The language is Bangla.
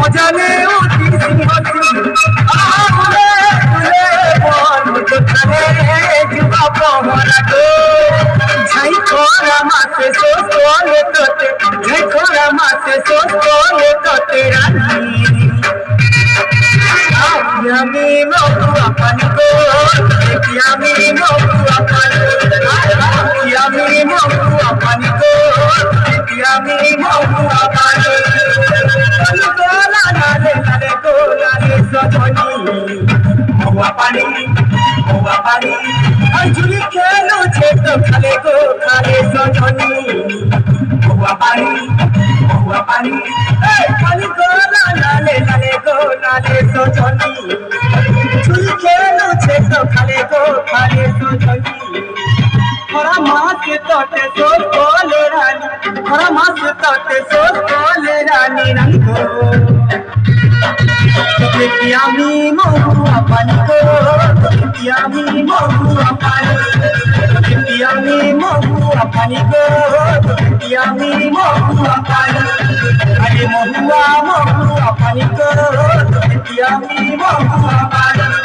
मजा ले গো ঝাই খরা মাছে সোলে তোতে ঝাই খরা মাছে সোলে তোতে রানী আমি মহুয়া পানি গো আমি মহুয়া পানি আমি মহুয়া পানি গো আমি মহুয়া পানি গোলা লালে লালে গোলা রে সজনী মহুয়া পানি ঝুলি খেলো ছে তো খালে গো খালে সজনী মহুয়া পানি পানি গোলা লালে লালে গোলা রে সজনী ঝুলি খেলো ছে তো খালে গো খালে সজনী খরা মাছে তটে সোলে রানী খরা মাছে তটে সোলে রানী রানী গো আমি মহুয়া পানি গো আমি মহুয়া পানি আমি মহুয়া পানি গো আমি মহুয়া পানি আরে মহুয়া পানি গো আমি মহুয়া পানি